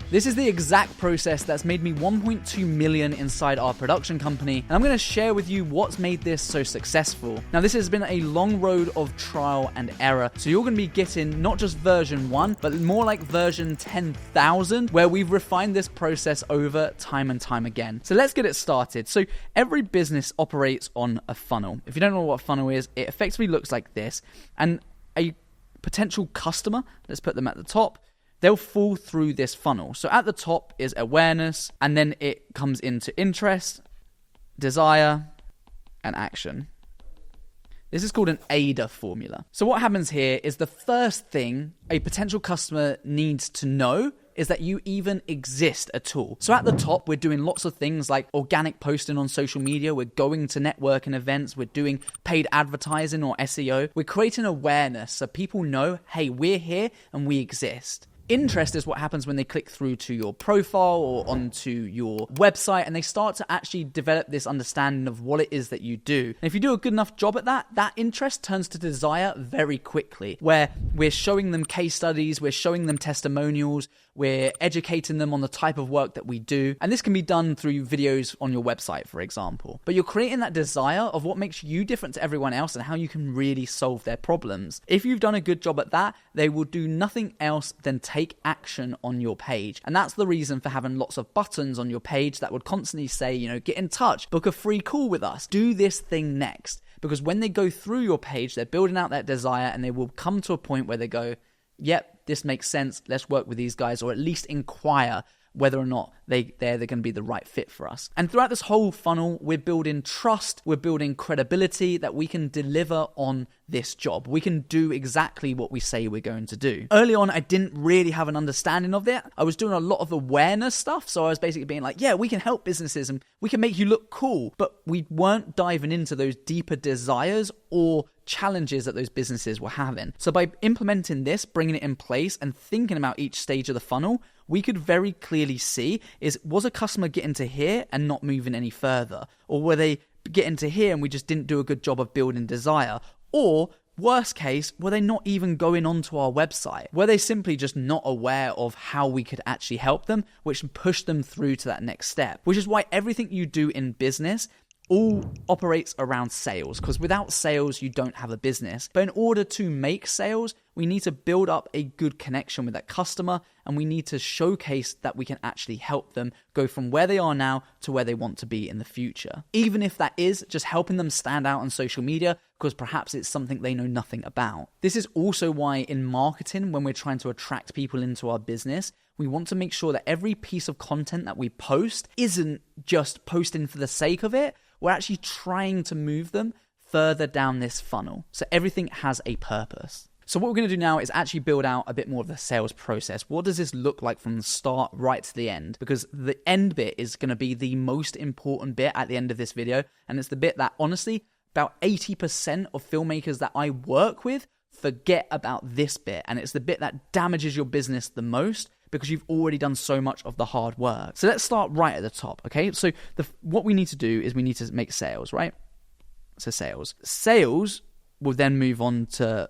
This is the exact process that's made me 1.2 million inside our production company, and I'm going to share with you what's made this so successful. Now, this has been a long road of trial and error, so you're going to be getting not just version 1, but more like version 10,000, where we've refined this process over time and time again. So let's get it started. So every business operates on a funnel. If you don't know what a funnel is, it effectively looks like this, and a potential customer, let's put them at the top, they'll fall through this funnel. So at the top is awareness, and then it comes into interest, desire, and action. This is called an AIDA formula. So what happens here is the first thing a potential customer needs to know is that you even exist at all. So at the top, we're doing lots of things like organic posting on social media. We're going to networking events. We're doing paid advertising or SEO. We're creating awareness so people know, hey, we're here and we exist. Interest is what happens when they click through to your profile or onto your website and they start to actually develop this understanding of what it is that you do. And if you do a good enough job at that, that interest turns to desire very quickly, where we're showing them case studies, we're showing them testimonials, we're educating them on the type of work that we do. And this can be done through videos on your website, for example. But you're creating that desire of what makes you different to everyone else and how you can really solve their problems. If you've done a good job at that, they will do nothing else than take action on your page. And that's the reason for having lots of buttons on your page that would constantly say, you know, get in touch, book a free call with us, do this thing next. Because when they go through your page, they're building out that desire and they will come to a point where they go, yep, this makes sense, let's work with these guys, or at least inquire whether or not they're going to be the right fit for us. And throughout this whole funnel, we're building trust, we're building credibility that we can deliver on this job. We can do exactly what we say we're going to do. Early on, I didn't really have an understanding of it. I was doing a lot of awareness stuff. So I was basically being like, yeah, we can help businesses and we can make you look cool. But we weren't diving into those deeper desires or challenges that those businesses were having. So by implementing this, bringing it in place and thinking about each stage of the funnel, we could very clearly see was a customer getting to here and not moving any further? Or were they getting to here and we just didn't do a good job of building desire? Or worst case, were they not even going onto our website? Were they simply just not aware of how we could actually help them, which pushed them through to that next step? Which is why everything you do in business all operates around sales, because without sales, you don't have a business. But in order to make sales, we need to build up a good connection with that customer, and we need to showcase that we can actually help them go from where they are now to where they want to be in the future. Even if that is just helping them stand out on social media, because perhaps it's something they know nothing about. This is also why in marketing, when we're trying to attract people into our business, we want to make sure that every piece of content that we post isn't just posting for the sake of it. We're actually trying to move them further down this funnel. So everything has a purpose. So what we're going to do now is actually build out a bit more of the sales process. What does this look like from the start right to the end? Because the end bit is going to be the most important bit at the end of this video. And it's the bit that honestly, about 80% of filmmakers that I work with forget about this bit. And it's the bit that damages your business the most, because you've already done so much of the hard work. So let's start right at the top, okay? So what we need to do is we need to make sales, right? So sales. Sales will then move on to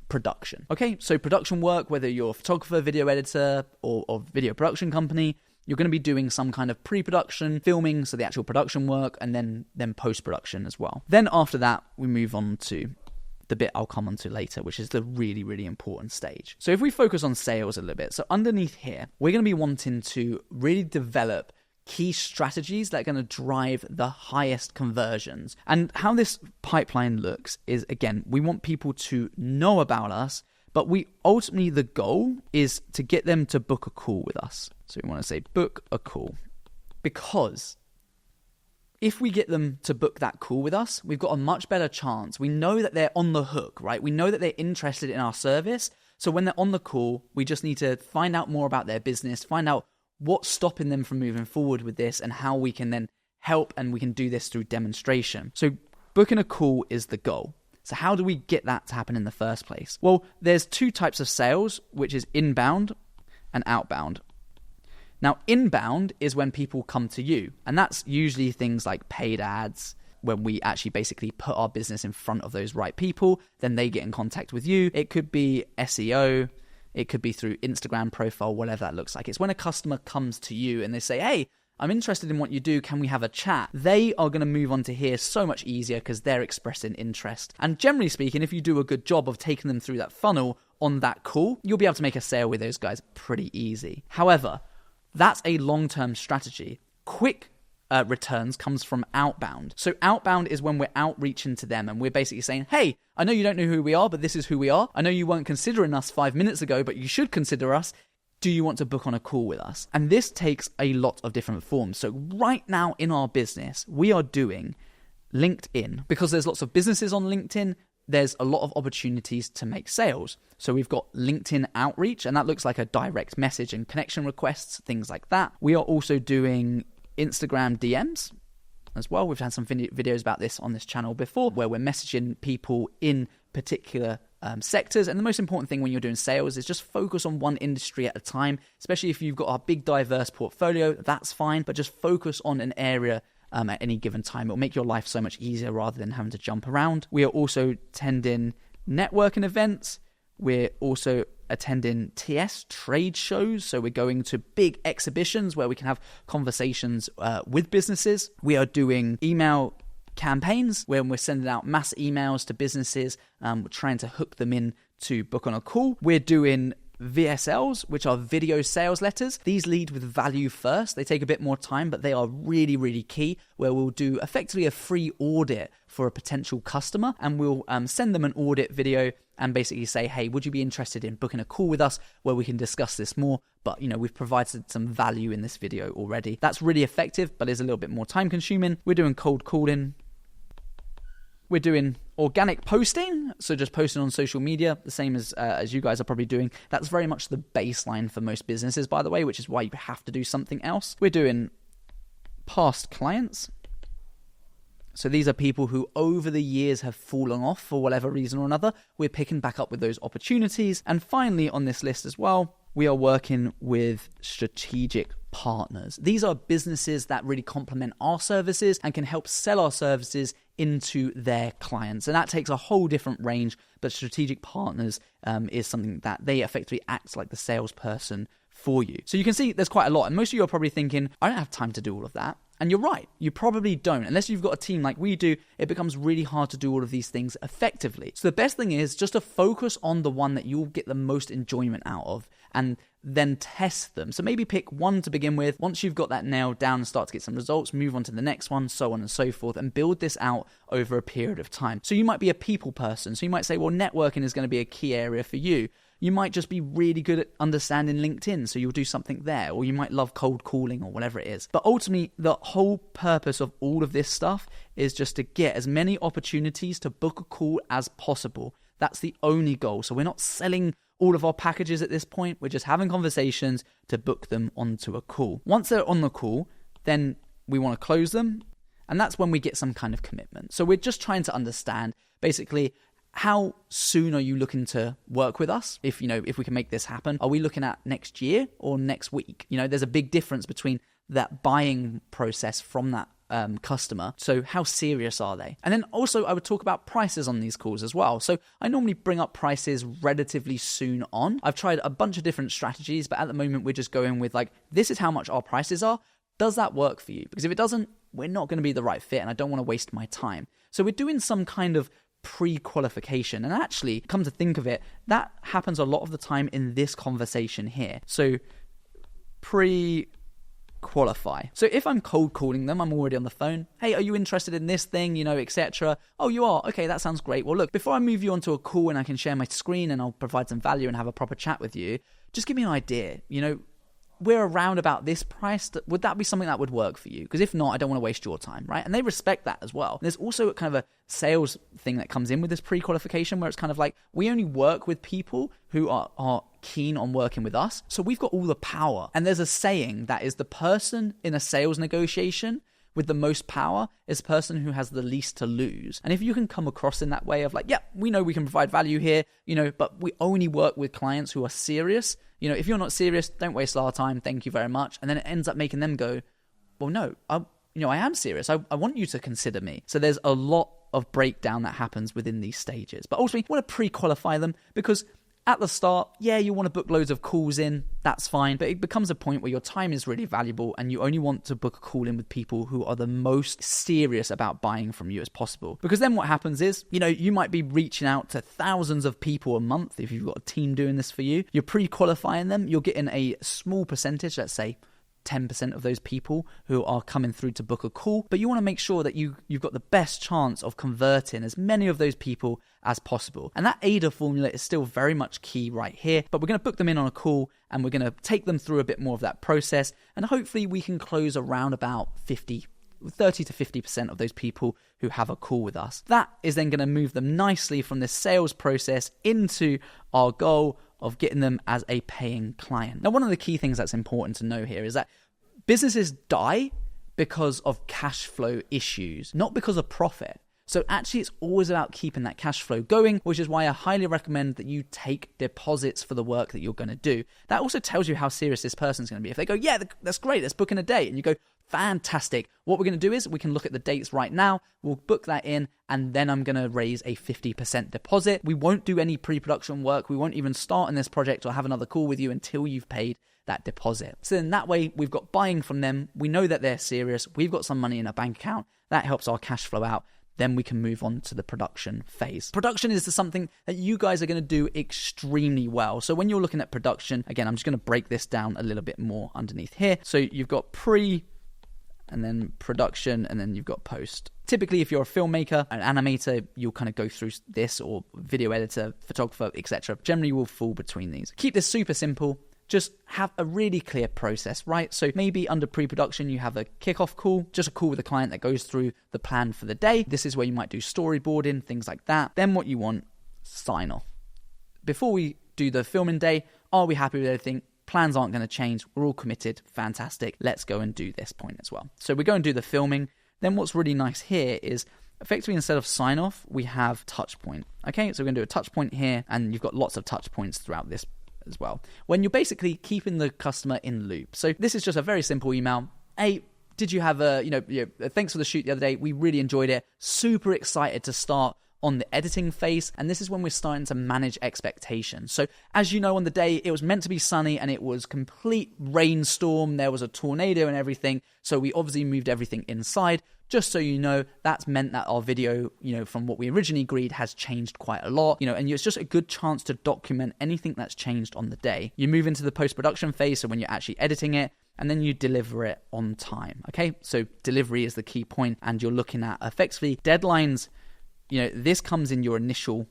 production, okay? So production work, whether you're a photographer, video editor, or video production company, you're going to be doing some kind of pre-production, filming, so the actual production work, and then post-production as well. Then after that, we move on to the bit I'll come on to later, which is the really, really important stage. So if we focus on sales a little bit, so underneath here, we're going to be wanting to really develop key strategies that are going to drive the highest conversions. And how this pipeline looks is, again, we want people to know about us, but ultimately the goal is to get them to book a call with us. So we want to say book a call, because if we get them to book that call with us, we've got a much better chance. We know that they're on the hook, right? We know that they're interested in our service. So when they're on the call, we just need to find out more about their business, find out what's stopping them from moving forward with this and how we can then help, and we can do this through demonstration. So booking a call is the goal. So how do we get that to happen in the first place? Well, there's two types of sales, which is inbound and outbound. Now, inbound is when people come to you, and that's usually things like paid ads, when we actually basically put our business in front of those right people, then they get in contact with you. It could be SEO, It could be through Instagram profile, whatever that looks like. It's when a customer comes to you and they say, hey, I'm interested in what you do. Can we have a chat? They are going to move on to here so much easier because they're expressing interest. And generally speaking, if you do a good job of taking them through that funnel on that call, you'll be able to make a sale with those guys pretty easy. However, that's a long-term strategy. Quick returns comes from outbound. So outbound is when we're outreaching to them and we're basically saying, hey, I know you don't know who we are, but this is who we are. I know you weren't considering us 5 minutes ago, but you should consider us. Do you want to book on a call with us? And this takes a lot of different forms. So right now in our business, we are doing LinkedIn because there's lots of businesses on LinkedIn. There's a lot of opportunities to make sales. So we've got LinkedIn outreach, and that looks like a direct message and connection requests, things like that. We are also doing Instagram DMs as well. We've had some videos about this on this channel before, where we're messaging people in particular sectors. And the most important thing when you're doing sales is just focus on one industry at a time, especially if you've got a big diverse portfolio, that's fine, but just focus on an area at any given time. It'll make your life so much easier rather than having to jump around. We are also attending networking events. We're also attending TS trade shows. So we're going to big exhibitions where we can have conversations with businesses. We are doing email campaigns where we're sending out mass emails to businesses. We're trying to hook them in to book on a call. We're doing VSLs, which are video sales letters. These lead with value first. They take a bit more time, but they are really, really key, where we'll do effectively a free audit for a potential customer, and we'll send them an audit video and basically say, hey, would you be interested in booking a call with us where we can discuss this more? But, we've provided some value in this video already. That's really effective, but is a little bit more time consuming. We're doing cold calling. We're doing organic posting, so just posting on social media, the same as you guys are probably doing. That's very much the baseline for most businesses, by the way, which is why you have to do something else. We're doing past clients. So these are people who over the years have fallen off for whatever reason or another. We're picking back up with those opportunities. And finally on this list as well, we are working with strategic partners. These are businesses that really complement our services and can help sell our services into their clients. And that takes a whole different range, but strategic partners is something that they effectively act like the salesperson for you. So you can see there's quite a lot. And most of you are probably thinking, I don't have time to do all of that. And you're right, you probably don't. Unless you've got a team like we do, it becomes really hard to do all of these things effectively. So the best thing is just to focus on the one that you'll get the most enjoyment out of and then test them. So maybe pick one to begin with. Once you've got that nailed down and start to get some results, move on to the next one, so on and so forth, and build this out over a period of time. So you might be a people person. So you might say, well, networking is going to be a key area for you. You might just be really good at understanding LinkedIn, so you'll do something there, or you might love cold calling or whatever it is. But ultimately, the whole purpose of all of this stuff is just to get as many opportunities to book a call as possible. That's the only goal. So we're not selling all of our packages at this point. We're just having conversations to book them onto a call. Once they're on the call, then we want to close them, and that's when we get some kind of commitment. So we're just trying to understand, basically, how soon are you looking to work with us? If we can make this happen, are we looking at next year or next week? There's a big difference between that buying process from that customer. So how serious are they? And then also I would talk about prices on these calls as well. So I normally bring up prices relatively soon on. I've tried a bunch of different strategies, but at the moment we're just going with this is how much our prices are. Does that work for you? Because if it doesn't, we're not going to be the right fit and I don't want to waste my time. So we're doing some kind of pre-qualification. And actually, come to think of it, that happens a lot of the time in this conversation here. So pre-qualify. So if I'm cold calling them, I'm already on the phone. Hey, are you interested in this thing, etc.? Oh, you are? Okay, that sounds great. Well, look, before I move you onto a call and I can share my screen and I'll provide some value and have a proper chat with you, just give me an idea. We're around about this price. Would that be something that would work for you? Because if not, I don't want to waste your time, right? And they respect that as well. There's also kind of a sales thing that comes in with this pre-qualification where it's kind of like, we only work with people who are keen on working with us. So we've got all the power. And there's a saying that is the person in a sales negotiation with the most power is the person who has the least to lose. And if you can come across in that way of we know we can provide value here, but we only work with clients who are serious. If you're not serious, don't waste our time. Thank you very much. And then it ends up making them go, well, no, I am serious. I want you to consider me. So there's a lot of breakdown that happens within these stages. But ultimately, I want to pre-qualify them because At the start, yeah, you want to book loads of calls in, that's fine, but it becomes a point where your time is really valuable and you only want to book a call in with people who are the most serious about buying from you as possible. Because then what happens is, you might be reaching out to thousands of people a month if you've got a team doing this for you. You're pre-qualifying them, you're getting a small percentage, let's say 10% of those people who are coming through to book a call, but you want to make sure that you've got the best chance of converting as many of those people as possible. And that AIDA formula is still very much key right here, but we're going to book them in on a call and we're going to take them through a bit more of that process, and hopefully we can close around about 30 to 50% of those people who have a call with us. That is then going to move them nicely from this sales process into our goal of getting them as a paying client. Now, one of the key things that's important to know here is that businesses die because of cash flow issues, not because of profit. So actually, it's always about keeping that cash flow going, which is why I highly recommend that you take deposits for the work that you're going to do. That also tells you how serious this person's going to be. If they go, yeah, that's great, let's book in a date, and you go, fantastic. What we're going to do is we can look at the dates right now. We'll book that in, and then I'm going to raise a 50% deposit. We won't do any pre-production work. We won't even start on this project or have another call with you until you've paid that deposit. So then that way we've got buying from them. We know that they're serious. We've got some money in our bank account. That helps our cash flow out. Then we can move on to the production phase. Production is something that you guys are going to do extremely well. So when you're looking at production, again, I'm just going to break this down a little bit more underneath here. So you've got pre, and then production, and then you've got post. Typically, if you're a filmmaker, an animator, you'll kind of go through this, or video editor, photographer, etc. Generally, will fall between these. Keep this super simple. Just have a really clear process, right? So maybe under pre-production, you have a kickoff call, just a call with a client that goes through the plan for the day. This is where you might do storyboarding, things like that. Then what you want, sign off. Before we do the filming day, are we happy with everything? Plans aren't going to change. We're all committed. Fantastic. Let's go and do this point as well. So we go and do the filming. Then what's really nice here is effectively instead of sign off, we have touch point. Okay, so we're going to do a touch point here, and you've got lots of touch points throughout this as well, when you're basically keeping the customer in loop. So this is just a very simple email. Hey, did you have thanks for the shoot the other day. We really enjoyed it. Super excited to start on the editing phase. And this is when we're starting to manage expectations. So as you know, on the day, it was meant to be sunny and it was complete rainstorm. There was a tornado and everything. So we obviously moved everything inside. Just so you know, that's meant that our video, from what we originally agreed, has changed quite a lot, and it's just a good chance to document anything that's changed on the day. You move into the post-production phase, so when you're actually editing it, and then you deliver it on time, okay? So delivery is the key point, and you're looking at effectively deadlines. This comes in your initial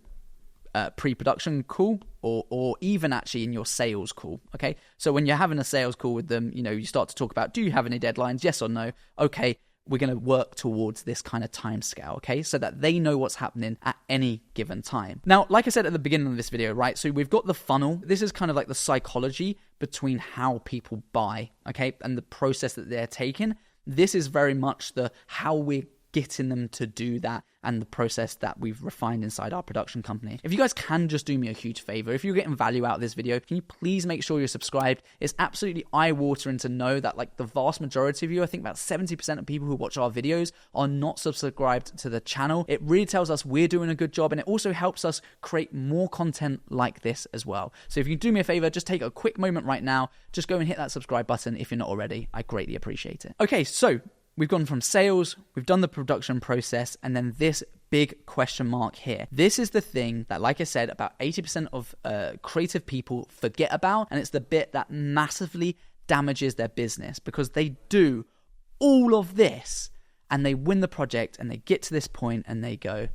pre-production call, or even actually in your sales call, okay? So when you're having a sales call with them, you start to talk about, do you have any deadlines? Yes or no? Okay. We're going to work towards this kind of time scale, okay? So that they know what's happening at any given time. Now, like I said at the beginning of this video, right? So we've got the funnel. This is kind of like the psychology between how people buy, okay? And the process that they're taking. This is very much the how we're getting them to do that, and the process that we've refined inside our production company. If you guys can just do me a huge favor, if you're getting value out of this video, can you please make sure you're subscribed? It's absolutely eye-watering to know that the vast majority of you, I think about 70% of people who watch our videos are not subscribed to the channel. It really tells us we're doing a good job, and it also helps us create more content like this as well. So if you do me a favor, just take a quick moment right now, just go and hit that subscribe button if you're not already. I greatly appreciate it. Okay, so we've gone from sales, we've done the production process, and then this big question mark here. This is the thing that, like I said, about 80% of creative people forget about, and it's the bit that massively damages their business, because they do all of this, and they win the project, and they get to this point, and they go,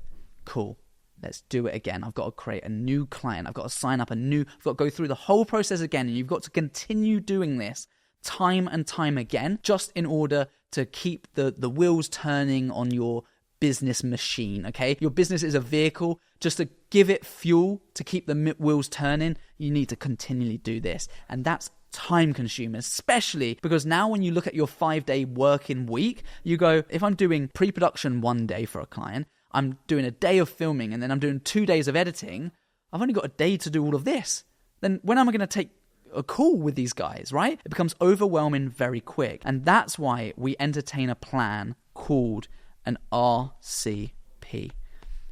cool, let's do it again. I've got to create a new client. I've got to sign up I've got to go through the whole process again, and you've got to continue doing this time and time again, just in order to keep the wheels turning on your business machine, okay? Your business is a vehicle. Just to give it fuel to keep the wheels turning, you need to continually do this. And that's time consuming, especially because now when you look at your 5-day working week, you go, if I'm doing pre-production one day for a client, I'm doing a day of filming, and then I'm doing 2 days of editing, I've only got a day to do all of this. Then when am I going to take a call with these guys, right? It becomes overwhelming very quick. And that's why we entertain a plan called an RCP.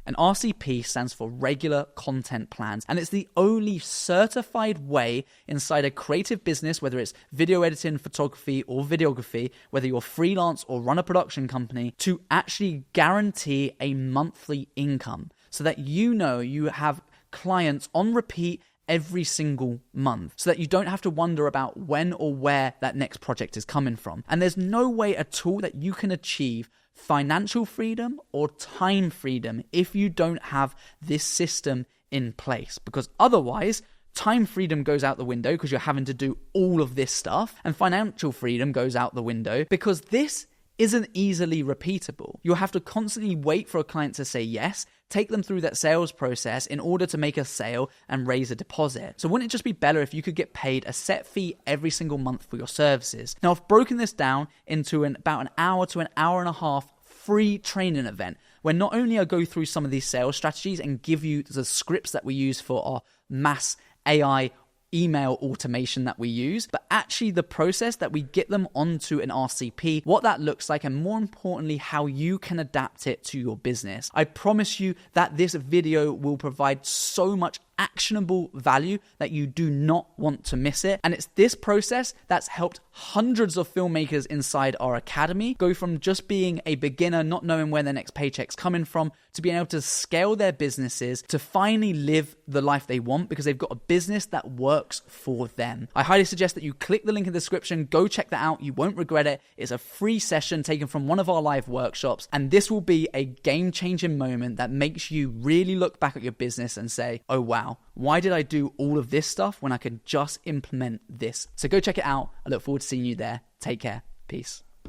An RCP stands for Regular Content Plans, and it's the only certified way inside a creative business, whether it's video editing, photography, or videography, whether you're freelance or run a production company, to actually guarantee a monthly income so that you know you have clients on repeat every single month, so that you don't have to wonder about when or where that next project is coming from. And there's no way at all that you can achieve financial freedom or time freedom if you don't have this system in place, because otherwise time freedom goes out the window because you're having to do all of this stuff, and financial freedom goes out the window because this isn't easily repeatable. You'll have to constantly wait for a client to say yes, take them through that sales process in order to make a sale and raise a deposit. So wouldn't it just be better if you could get paid a set fee every single month for your services? Now, I've broken this down into about an hour to an hour and a half free training event where not only I go through some of these sales strategies and give you the scripts that we use for our mass AI email automation that we use, but actually the process that we get them onto an RCP, what that looks like, and more importantly, how you can adapt it to your business. I promise you that this video will provide so much actionable value that you do not want to miss it. And it's this process that's helped hundreds of filmmakers inside our academy go from just being a beginner, not knowing where their next paycheck's coming from, to being able to scale their businesses, to finally live the life they want because they've got a business that works for them. I highly suggest that you click the link in the description, go check that out. You won't regret it. It's a free session taken from one of our live workshops, and this will be a game-changing moment that makes you really look back at your business and say, oh wow, why did I do all of this stuff when I could just implement this? So go check it out. I look forward to seeing you there. Take care. Peace.